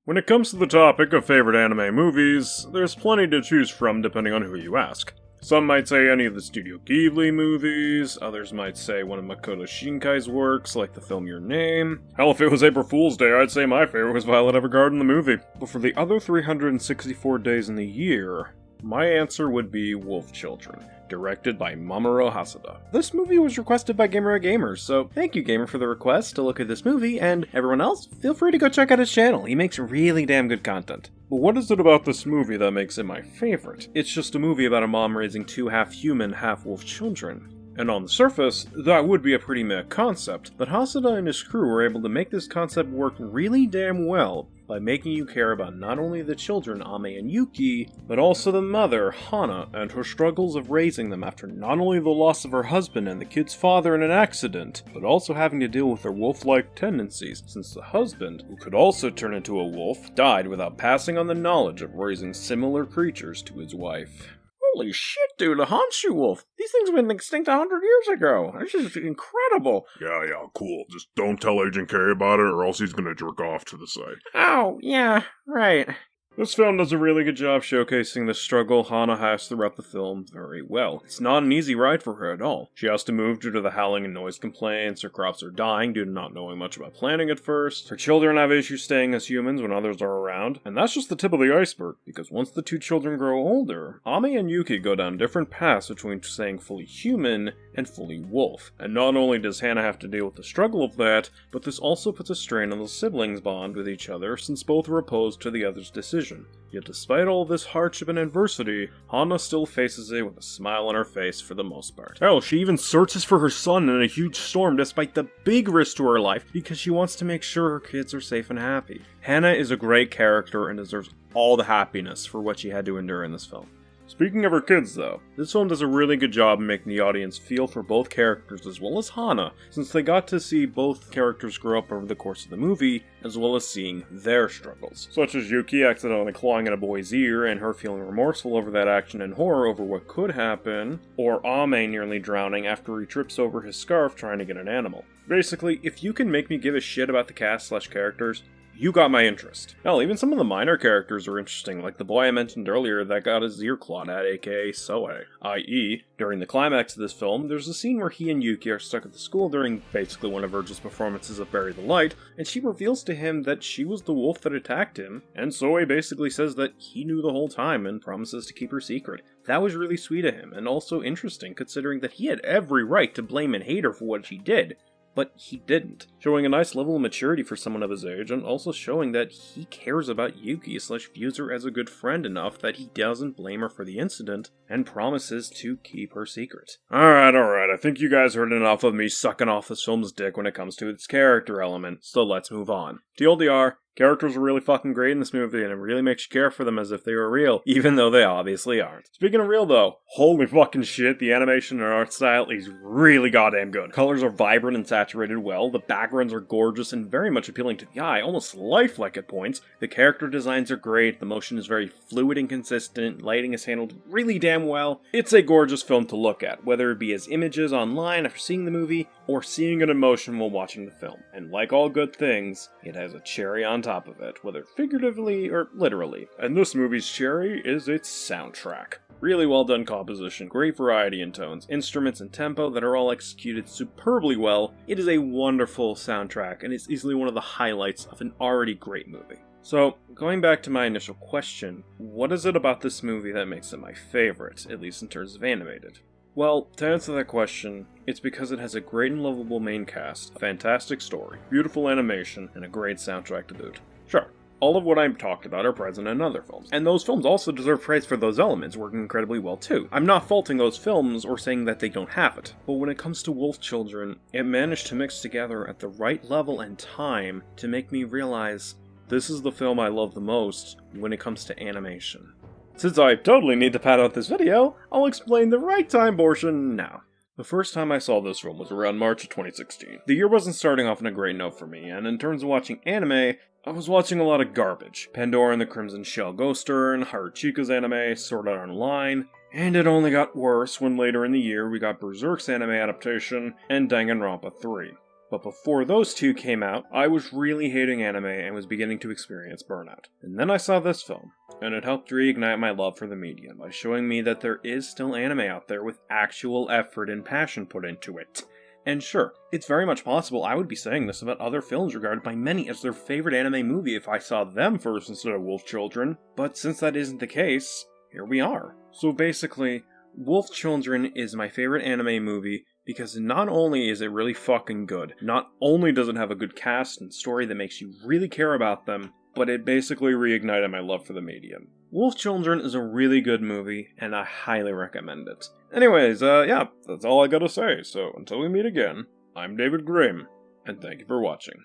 When it comes to the topic of favorite anime movies, there's plenty to choose from depending on who you ask. Some might say any of the Studio Ghibli movies, others might say one of Makoto Shinkai's works, like the film Your Name. Hell, if it was April Fool's Day, I'd say my favorite was Violet Evergarden the movie. But for the other 364 days in the year, my answer would be Wolf Children, directed by Mamoru Hosoda. This movie was requested by Gamer Gamers, so thank you Gamer for the request to look at this movie, and everyone else, feel free to go check out his channel, he makes really damn good content. But what is it about this movie that makes it my favorite? It's just a movie about a mom raising two half-human, half-wolf children. And on the surface, that would be a pretty meh concept, but Hosoda and his crew were able to make this concept work really damn well by making you care about not only the children, Ame and Yuki, but also the mother, Hana, and her struggles of raising them after not only the loss of her husband and the kid's father in an accident, but also having to deal with their wolf-like tendencies, since the husband, who could also turn into a wolf, died without passing on the knowledge of raising similar creatures to his wife. Holy shit, dude, a Honshu wolf! These things went extinct 100 years ago! This is incredible! Yeah, cool. Just don't tell Agent K about it or else he's gonna jerk off to the side. Oh, yeah, right. This film does a really good job showcasing the struggle Hana has throughout the film very well. It's not an easy ride for her at all. She has to move due to the howling and noise complaints, her crops are dying due to not knowing much about planting at first, her children have issues staying as humans when others are around, and that's just the tip of the iceberg, because once the two children grow older, Ame and Yuki go down different paths between staying fully human and fully wolf. And not only does Hana have to deal with the struggle of that, but this also puts a strain on the siblings' bond with each other since both are opposed to the other's decision. Yet despite all this hardship and adversity, Hana still faces it with a smile on her face for the most part. Hell, she even searches for her son in a huge storm despite the big risk to her life because she wants to make sure her kids are safe and happy. Hana is a great character and deserves all the happiness for what she had to endure in this film. Speaking of her kids though, this film does a really good job in making the audience feel for both characters as well as Hana, since they got to see both characters grow up over the course of the movie, as well as seeing their struggles. Such as Yuki accidentally clawing at a boy's ear and her feeling remorseful over that action and horror over what could happen, or Ame nearly drowning after he trips over his scarf trying to get an animal. Basically, if you can make me give a shit about the cast/characters, you got my interest. Hell, even some of the minor characters are interesting, like the boy I mentioned earlier that got his ear clawed at, aka Soe. I.e., during the climax of this film, there's a scene where he and Yuki are stuck at the school during basically one of Virgil's performances of Bury the Light, and she reveals to him that she was the wolf that attacked him, and Soe basically says that he knew the whole time and promises to keep her secret. That was really sweet of him, and also interesting considering that he had every right to blame and hate her for what she did. But he didn't, showing a nice level of maturity for someone of his age, and also showing that he cares about Yuki/views her as a good friend enough that he doesn't blame her for the incident, and promises to keep her secret. Alright, I think you guys heard enough of me sucking off this film's dick when it comes to its character element, so let's move on. TLDR, characters are really fucking great in this movie, and it really makes you care for them as if they were real, even though they obviously aren't. Speaking of real though, holy fucking shit, the animation and art style is really goddamn good. Colors are vibrant and saturated well, the backgrounds are gorgeous and very much appealing to the eye, almost lifelike at points. The character designs are great, the motion is very fluid and consistent, lighting is handled really damn well. It's a gorgeous film to look at, whether it be as images online after seeing the movie, or seeing it in motion while watching the film. And like all good things, it has a cherry on top of it, whether figuratively or literally. And this movie's cherry is its soundtrack. Really well done composition, great variety in tones, instruments and tempo that are all executed superbly well. It is a wonderful soundtrack, and it's easily one of the highlights of an already great movie. So, going back to my initial question, what is it about this movie that makes it my favorite, at least in terms of animated? Well, to answer that question, it's because it has a great and lovable main cast, a fantastic story, beautiful animation, and a great soundtrack to boot. Sure, all of what I've talked about are present in other films, and those films also deserve praise for those elements working incredibly well too. I'm not faulting those films or saying that they don't have it, but when it comes to Wolf Children, it managed to mix together at the right level and time to make me realize this is the film I love the most when it comes to animation. Since I totally need to pad out this video, I'll explain the right time portion now. The first time I saw this film was around March of 2016. The year wasn't starting off on a great note for me, and in terms of watching anime, I was watching a lot of garbage. Pandora and the Crimson Shell Ghost Turn, Haruchika's anime, Sword Art Online, and it only got worse when later in the year we got Berserk's anime adaptation and Danganronpa 3. But before those two came out, I was really hating anime and was beginning to experience burnout. And then I saw this film, and it helped reignite my love for the medium by showing me that there is still anime out there with actual effort and passion put into it. And sure, it's very much possible I would be saying this about other films regarded by many as their favorite anime movie if I saw them first instead of Wolf Children, but since that isn't the case, here we are. So basically, Wolf Children is my favorite anime movie because not only is it really fucking good, not only does it have a good cast and story that makes you really care about them, but it basically reignited my love for the medium. Wolf Children is a really good movie, and I highly recommend it. Anyways, yeah, that's all I gotta say, so until we meet again, I'm David Grimm, and thank you for watching.